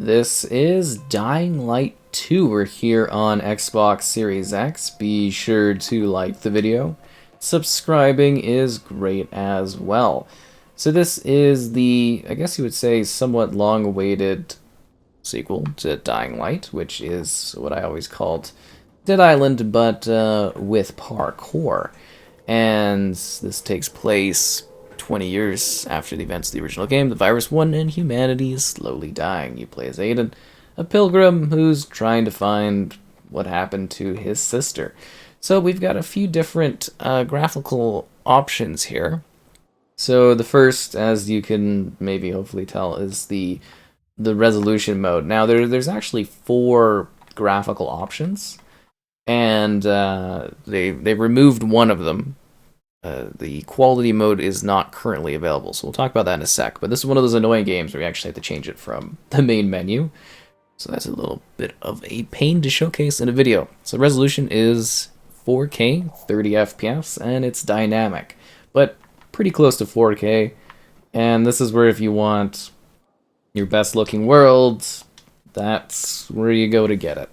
This is Dying Light 2. We're here on Xbox Series X. Be sure to like the video. Subscribing is great as well. So this is the, I guess you would say, somewhat long-awaited sequel to Dying Light, which is what I always called Dead Island, but with parkour. And this takes place 20 years after the events of the original game. The virus won and humanity is slowly dying. You play as Aiden, a pilgrim who's trying to find what happened to his sister. So we've got a few different graphical options here. So the first, as you can maybe hopefully tell, is the resolution mode. Now there's actually 4 graphical options, and they removed one of them. The quality mode is not currently available, so we'll talk about that in a sec. But this is one of those annoying games where you actually have to change it from the main menu. So that's a little bit of a pain to showcase in a video. So resolution is 4K, 30 FPS, and it's dynamic, but pretty close to 4K. And this is where if you want your best looking world, that's where you go to get it.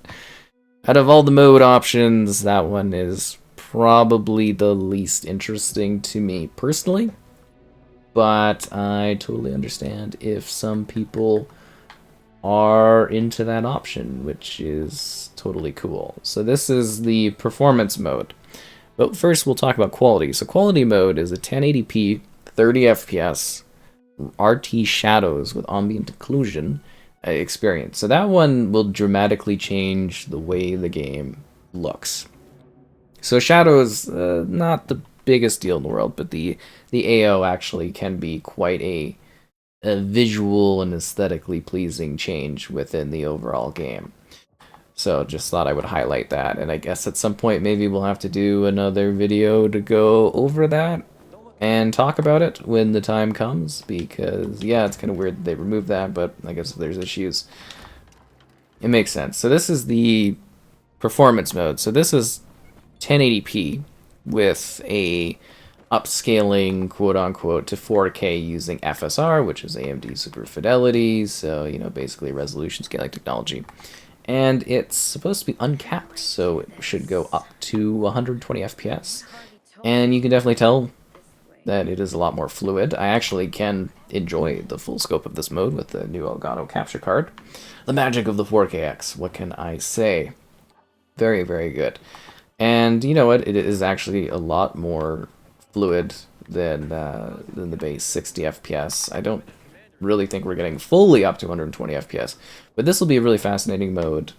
Out of all the mode options, that one is probably the least interesting to me personally, but I totally understand if some people are into that option, which is totally cool. So this is the performance mode. But first we'll talk about quality. So quality mode is a 1080p, 30 FPS, RT shadows with ambient occlusion experience. So that one will dramatically change the way the game looks. So shadows, not the biggest deal in the world, but the AO actually can be quite a visual and aesthetically pleasing change within the overall game. So just thought I would highlight that, and I guess at some point maybe we'll have to do another video to go over that and talk about it when the time comes, because yeah, it's kind of weird that they removed that, but I guess if there's issues, it makes sense. So this is the performance mode. So this is 1080p with a upscaling, quote-unquote, to 4K using FSR, which is AMD Super Fidelity, so, you know, basically resolution scaling technology. And it's supposed to be uncapped, so it should go up to 120 FPS. And you can definitely tell that it is a lot more fluid. I actually can enjoy the full scope of this mode with the new Elgato capture card. The magic of the 4KX, what can I say? Very, very good. And you know what? It is actually a lot more fluid than the base 60 FPS. I don't really think we're getting fully up to 120 FPS, but this will be a really fascinating mode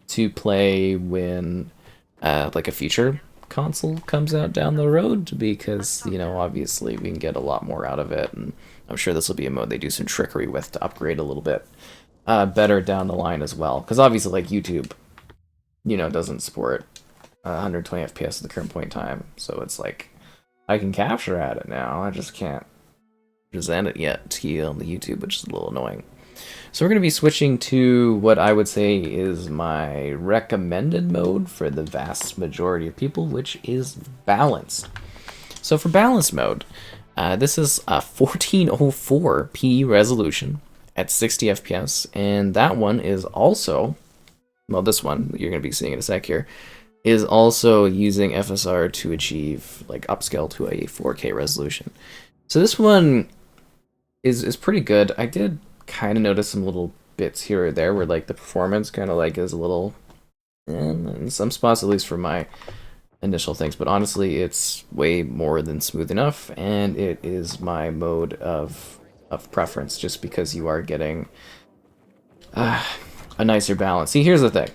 to play when like a future console comes out down the road, because you know, obviously we can get a lot more out of it, and I'm sure this will be a mode they do some trickery with to upgrade a little bit better down the line as well, because obviously like YouTube, you know, doesn't support 120 FPS at the current point in time, so it's like I can capture at it now, I just can't present it yet to you on the YouTube, which is a little annoying. So we're going to be switching to what I would say is my recommended mode for the vast majority of people, which is balanced. So for balance mode, this is a 1404p resolution at 60 FPS, and that one is also, well, this one you're going to be seeing in a sec here, is also using FSR to achieve like upscale to a 4K resolution. So this one is pretty good. I did kind of notice some little bits here or there where like the performance kind of like is a little in some spots, at least for my initial things, but honestly it's way more than smooth enough, and it is my mode of preference just because you are getting a nicer balance. See, here's the thing,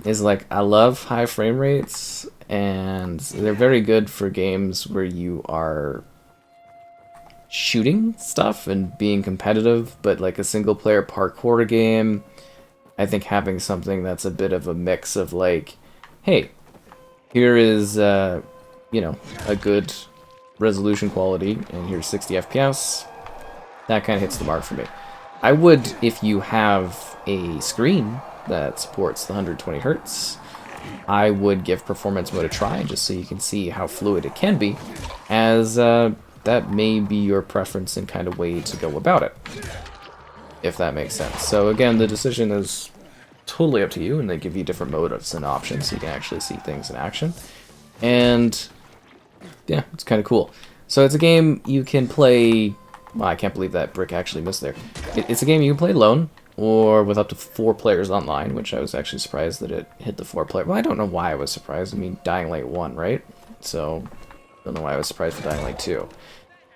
is like I love high frame rates, and they're very good for games where you are shooting stuff and being competitive, but like a single player parkour game, I think having something that's a bit of a mix of like, hey, here is you know, a good resolution quality, and here's 60 FPS, that kind of hits the mark for me. I would, if you have a screen that supports the 120 Hz, I would give performance mode a try, just so you can see how fluid it can be, as that may be your preference and kind of way to go about it. if that makes sense. So again, the decision is totally up to you, and they give you different modes and options so you can actually see things in action. And yeah, it's kind of cool. So it's a game you can play... Wow, I can't believe that brick actually missed there. It's a game you can play alone, or with up to 4 players online, which I was actually surprised that it hit the 4-player. Well, I don't know why I was surprised. I mean, Dying Light 1, right? So, I don't know why I was surprised for Dying Light 2.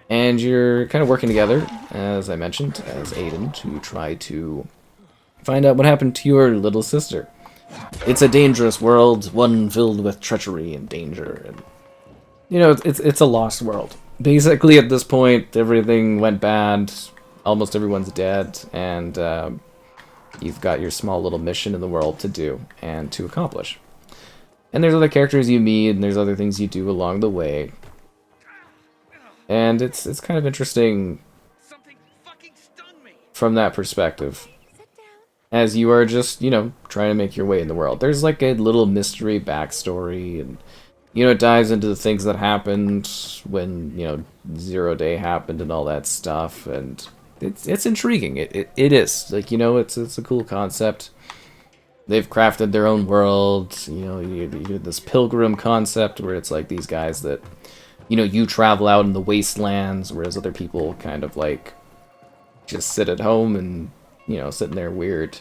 And you're kind of working together, as I mentioned, as Aiden, to try to find out what happened to your little sister. It's a dangerous world, one filled with treachery and danger, and you know, it's a lost world. Basically, at this point, everything went bad, almost everyone's dead, and you've got your small little mission in the world to do and to accomplish. And there's other characters you meet, and there's other things you do along the way. And it's kind of interesting from that perspective, as you are just, you know, trying to make your way in the world. There's like a little mystery backstory, and you know, it dives into the things that happened when, you know, Zero Day happened and all that stuff, and it's intriguing. It is. Like, you know, it's a cool concept. They've crafted their own world. You know, you get this Pilgrim concept where it's like these guys that, you know, you travel out in the wastelands, whereas other people kind of like just sit at home and, you know, sit in their weird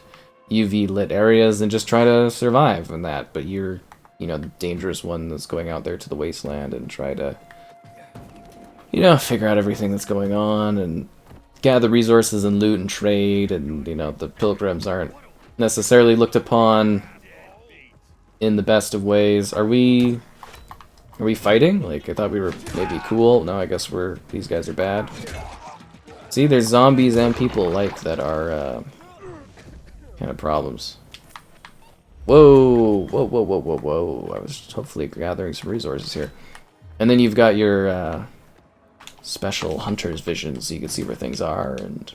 UV lit areas and just try to survive in that. But you're, you know, the dangerous one that's going out there to the wasteland and try to, you know, figure out everything that's going on and gather resources and loot and trade. And, you know, the pilgrims aren't necessarily looked upon in the best of ways. Are we fighting? Like, I thought we were maybe cool. No, I guess these guys are bad. See, there's zombies and people alike that are kind of problems. Whoa, whoa, whoa, whoa, whoa, whoa. I was hopefully gathering some resources here. And then you've got your special hunter's vision, so you can see where things are. And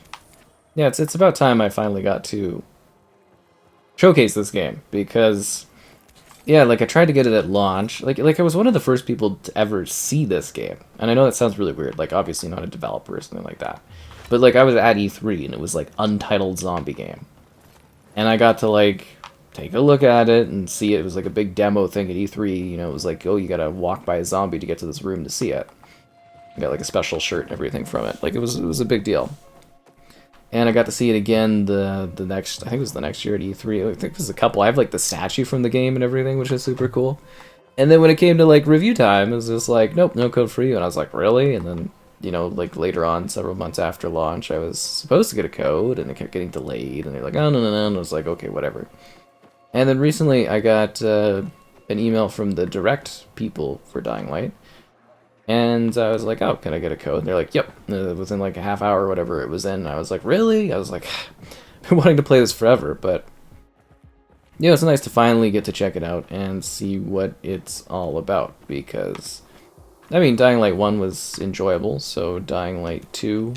yeah, it's about time I finally got to showcase this game, because yeah, like I tried to get it at launch. Like I was one of the first people to ever see this game. And I know that sounds really weird, like obviously not a developer or something like that. But like I was at E3 and it was like untitled zombie game. And I got to like take a look at it and see it. It was like a big demo thing at E3, you know, it was like, oh, you gotta walk by a zombie to get to this room to see it. I got like a special shirt and everything from it. Like it was a big deal. And I got to see it again the next, I think it was the next year at E3. I think it was a couple. I have like the statue from the game and everything, which is super cool. And then when it came to like review time, it was just like, nope, no code for you. And I was like, really? And then, you know, like later on, several months after launch, I was supposed to get a code and it kept getting delayed. And they're like, oh, no. And I was like, okay, whatever. And then recently I got an email from the direct people for Dying Light. And I was like, oh, can I get a code? And they're like, yep. Within like a half hour or whatever it was in. And I was like, really? I was like, I've been wanting to play this forever. But, you know, it's nice to finally get to check it out and see what it's all about. Because, I mean, Dying Light 1 was enjoyable. So Dying Light 2,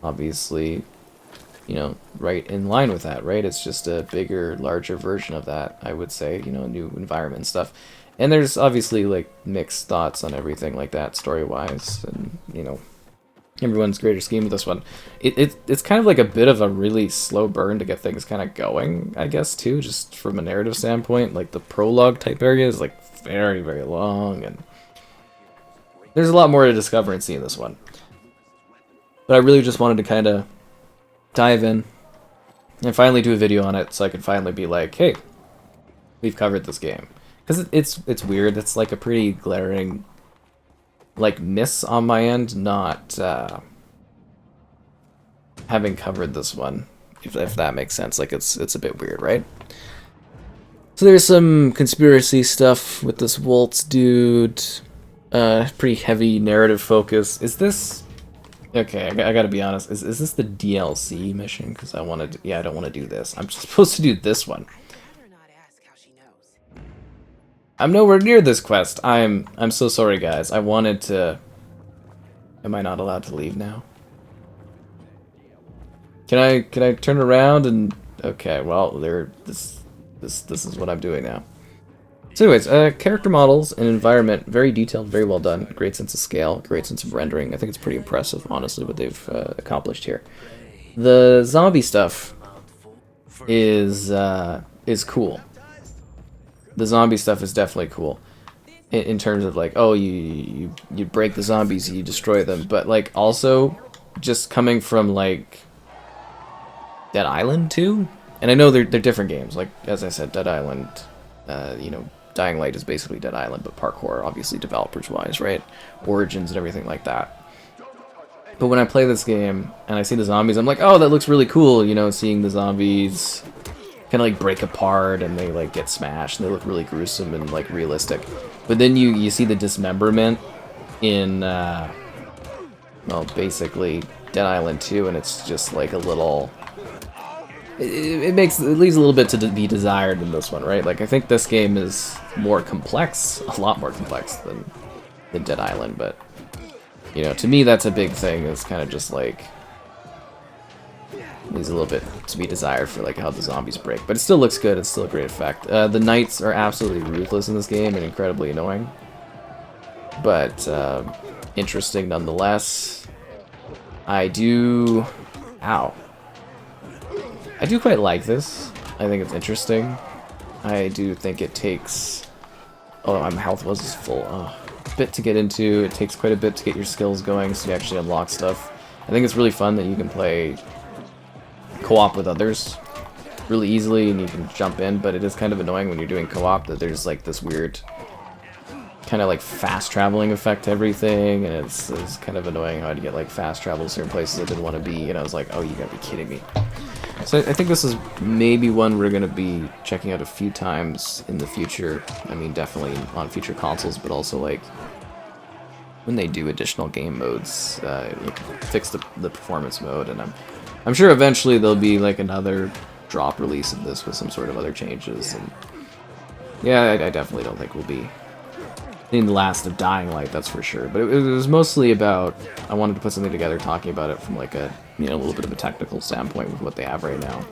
obviously, you know, right in line with that, right? It's just a bigger, larger version of that, I would say. You know, new environment and stuff. And there's obviously, like, mixed thoughts on everything like that, story-wise, and, you know, everyone's greater scheme with this one. It's kind of like a bit of a really slow burn to get things kind of going, I guess, too, just from a narrative standpoint. Like, the prologue-type area is, like, very, very long, and there's a lot more to discover and see in this one. But I really just wanted to kind of dive in and finally do a video on it so I could finally be like, hey, we've covered this game. Because it's weird. It's like a pretty glaring, like, miss on my end, not having covered this one, if that makes sense. Like, it's a bit weird, right? So there's some conspiracy stuff with this Waltz dude. Pretty heavy narrative focus. Is this... Okay, I gotta be honest. Is this the DLC mission? Because I want to... Yeah, I don't want to do this. I'm supposed to do this one. I'm nowhere near this quest. I'm so sorry, guys. I wanted to... Am I not allowed to leave now? Can I turn around and... Okay, well, this is what I'm doing now. So anyways, character models and environment, very detailed, very well done. Great sense of scale, great sense of rendering. I think it's pretty impressive, honestly, what they've accomplished here. The zombie stuff is cool. The zombie stuff is definitely cool. In terms of like, oh, you break the zombies, you destroy them, but like also just coming from like Dead Island 2, and I know they're different games. Like as I said, Dead Island, you know, Dying Light is basically Dead Island, but parkour, obviously developers wise, right? Origins and everything like that. But when I play this game and I see the zombies, I'm like, oh, that looks really cool. You know, seeing the zombies kind of like break apart and they like get smashed and they look really gruesome and like realistic. But then you see the dismemberment in well, basically Dead Island 2, and it's just like a little, it leaves a little bit to be desired in this one, right? Like I think this game is more complex, a lot more complex than Dead Island, but you know, to me that's a big thing. It's kind of just like leaves a little bit to be desired for like how the zombies break, but it still looks good. It's still a great effect. The knights are absolutely ruthless in this game and incredibly annoying, but interesting nonetheless. I do quite like this. I think it's interesting. I do think it takes, oh, my health was full. Oh, a bit to get into. It takes quite a bit to get your skills going so you actually unlock stuff. I think it's really fun that you can play co-op with others really easily and you can jump in, but it is kind of annoying when you're doing co-op that there's like this weird kind of like fast traveling effect to everything, and it's kind of annoying how I'd get like fast travel to certain places I didn't want to be, and I was like, oh, you gotta be kidding me. So I think this is maybe one we're gonna be checking out a few times in the future. I mean, definitely on future consoles, but also like when they do additional game modes, fix the performance mode, and I'm sure eventually there'll be like another drop release of this with some sort of other changes. And yeah, I definitely don't think we'll be in the last of Dying Light, that's for sure. But it was mostly about, I wanted to put something together talking about it from like a, you know, a little bit of a technical standpoint with what they have right now,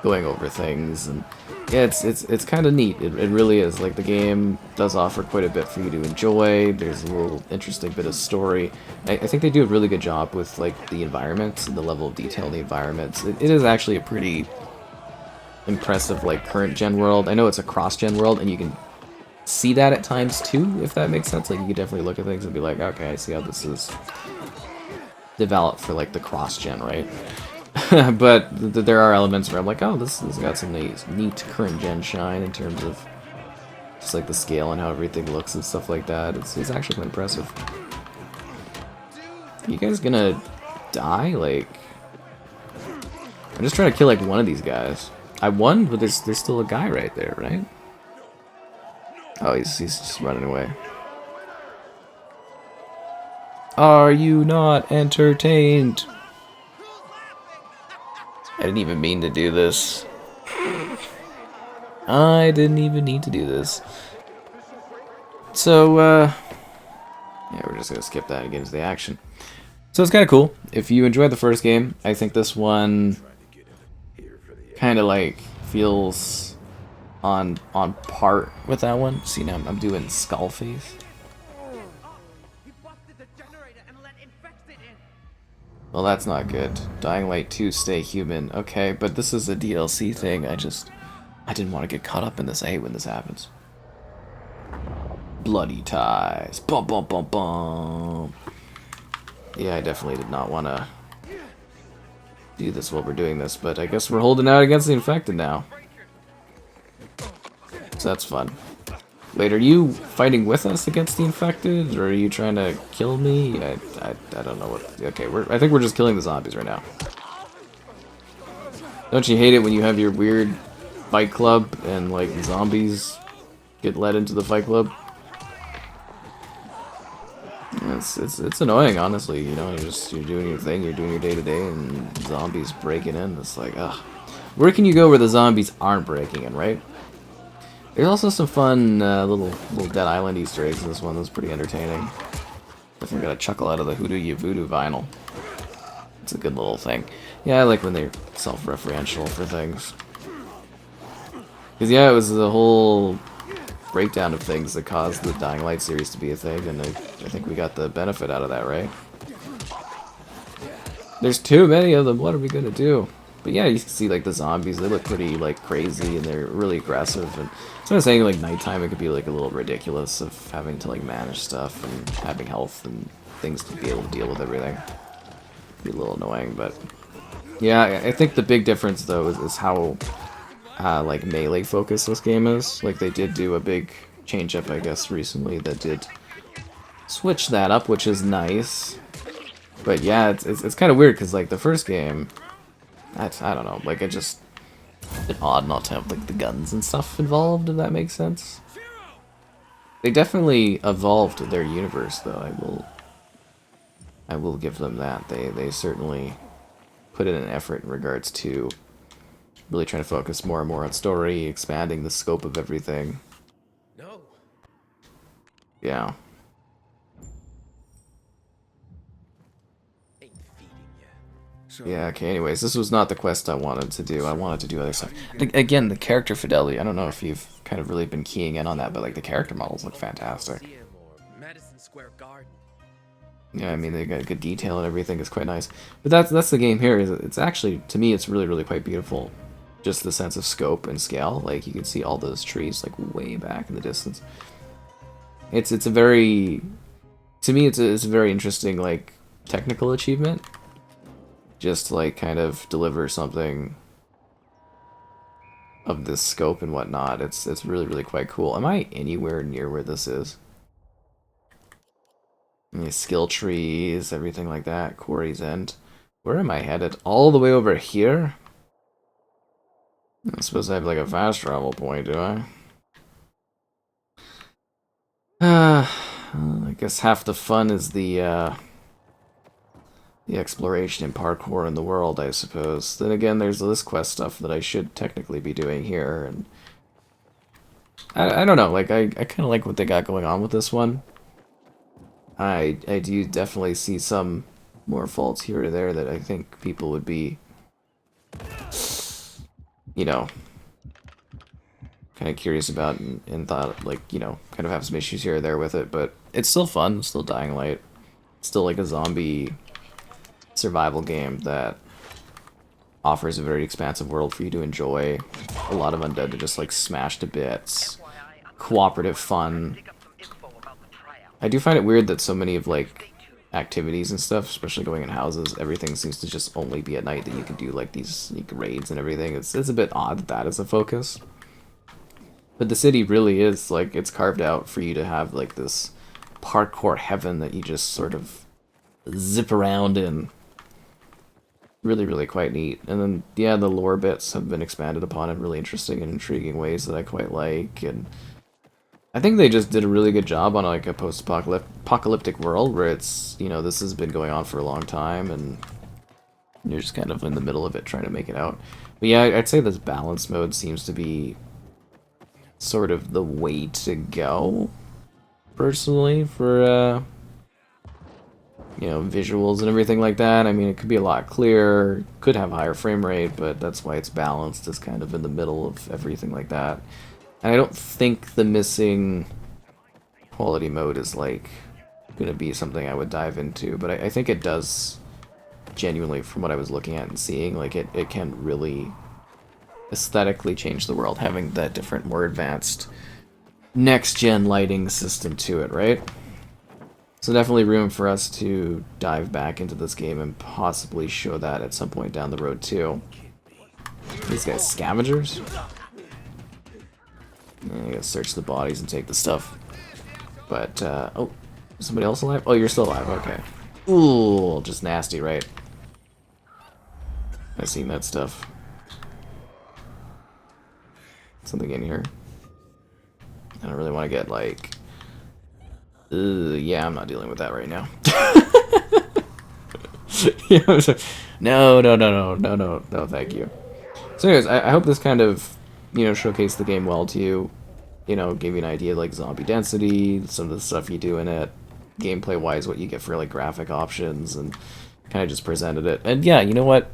going over things. And yeah, it's kind of neat. It really is. Like the game does offer quite a bit for you to enjoy. There's a little interesting bit of story. I think they do a really good job with like the environments and the level of detail in the environments. It is actually a pretty impressive like current gen world. I know it's a cross gen world, and you can see that at times too, if that makes sense. Like you could definitely look at things and be like, okay, I see how this is developed for like the cross gen, right? But there are elements where I'm like, oh, this has got some neat current gen shine in terms of just like the scale and how everything looks and stuff like that. It's actually quite impressive. Are you guys gonna die? Like, I'm just trying to kill like one of these guys. I won, but there's still a guy right there, right? Oh, he's just running away. Are you not entertained? I didn't even mean to do this. I didn't even need to do this. So, yeah, we're just gonna skip that and get into the action. So it's kind of cool. If you enjoyed the first game, I think this one kind of like feels on par with that one. See, now I'm doing skull face. Well, that's not good. Dying Light 2, stay human. Okay, but this is a DLC thing. I didn't want to get caught up in this. I hate when this happens. Bloody ties. Bum bum bum bum. Yeah, I definitely did not want to do this while we're doing this, but I guess we're holding out against the infected now. So that's fun. Wait, are you fighting with us against the infected, or are you trying to kill me? I don't know what. Okay, I think we're just killing the zombies right now. Don't you hate it when you have your weird fight club and like zombies get led into the fight club? It's annoying, honestly. You know, you're doing your thing, you're doing your day to day, and zombies breaking in. It's like, ugh. Where can you go where the zombies aren't breaking in, right? There's also some fun little Dead Island Easter eggs in this one. That's pretty entertaining. Definitely got a chuckle out of the Hoodoo Ya Voodoo vinyl. It's a good little thing. Yeah, I like when they're self-referential for things. Because yeah, it was the whole breakdown of things that caused the Dying Light series to be a thing, and I think we got the benefit out of that, right? There's too many of them. What are we gonna do? But yeah, you can see like the zombies. They look pretty like crazy and they're really aggressive. And so I'm saying like nighttime it could be like a little ridiculous of having to like manage stuff and having health and things to be able to deal with everything. Be a little annoying, but yeah, I think the big difference though is how like melee focused this game is. Like they did do a big change up, I guess, recently that did switch that up, which is nice. But yeah, it's kind of weird because like the first game, I don't know, like it just a bit odd not to have like the guns and stuff involved. If that makes sense. They definitely evolved their universe, though. I will give them that. They certainly put in an effort in regards to really trying to focus more and more on story, expanding the scope of everything. No. Yeah. Yeah, okay, anyways, this was not the quest I wanted to do. I wanted to do other stuff. Again, the character fidelity, I don't know if you've kind of really been keying in on that, but like the character models look fantastic. Yeah, I mean, they got good detail and everything. It's quite nice. But that's the game here. It's actually, to me, it's really, really quite beautiful. Just the sense of scope and scale. Like, you can see all those trees, like, way back in the distance. It's a very... To me, it's a very interesting, like, technical achievement. Just, like, kind of deliver something of this scope and whatnot. It's really, really quite cool. Am I anywhere near where this is? Skill trees, everything like that. Quarry's End. Where am I headed? All the way over here? I suppose I have like a fast travel point, do I? I guess half the fun is the exploration and parkour in the world, I suppose. Then again, there's this quest stuff that I should technically be doing here, and I don't know. Like I kind of like what they got going on with this one. I do definitely see some more faults here or there that I think people would be, you know, kind of curious about and thought, like, you know, kind of have some issues here or there with it, but it's still fun, it's still Dying Light. It's still like a zombie survival game that offers a very expansive world for you to enjoy. A lot of undead to just like smash to bits. Cooperative fun. I do find it weird that so many of like activities and stuff, especially going in houses, everything seems to just only be at night that you can do like these like, raids and everything. It's a bit odd that that is a focus. But the city really is like it's carved out for you to have like this parkour heaven that you just sort of zip around in. Really, really quite neat. And then yeah, the lore bits have been expanded upon in really interesting and intriguing ways that I quite like, and I think they just did a really good job on like a post-apocalyptic world where it's, you know, this has been going on for a long time and you're just kind of in the middle of it trying to make it out. But yeah, I'd say this balance mode seems to be sort of the way to go, personally, for, you know, visuals and everything like that. I mean, it could be a lot clearer, could have higher frame rate, but that's why it's balanced, it's kind of in the middle of everything like that. And I don't think the missing quality mode is, like, going to be something I would dive into, but I think it does, genuinely, from what I was looking at and seeing, like, it can really aesthetically change the world, having that different, more advanced, next-gen lighting system to it, right? So definitely room for us to dive back into this game and possibly show that at some point down the road, too. These guys, scavengers? I gotta search the bodies and take the stuff. But, oh, is somebody else alive? Oh, you're still alive, okay. Ooh, just nasty, right? I've seen that stuff. Something in here. I don't really want to get, like... yeah, I'm not dealing with that right now. No, thank you. So anyways, I hope this kind of, you know, showcased the game well to you. You know, gave you an idea like zombie density, some of the stuff you do in it, gameplay wise, what you get for like graphic options, and kind of just presented it. And yeah, you know what?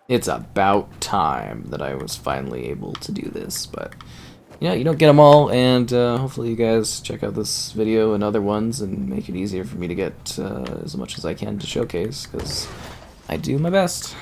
It's about time that I was finally able to do this, but yeah, you don't get them all, and hopefully you guys check out this video and other ones and make it easier for me to get as much as I can to showcase, because I do my best.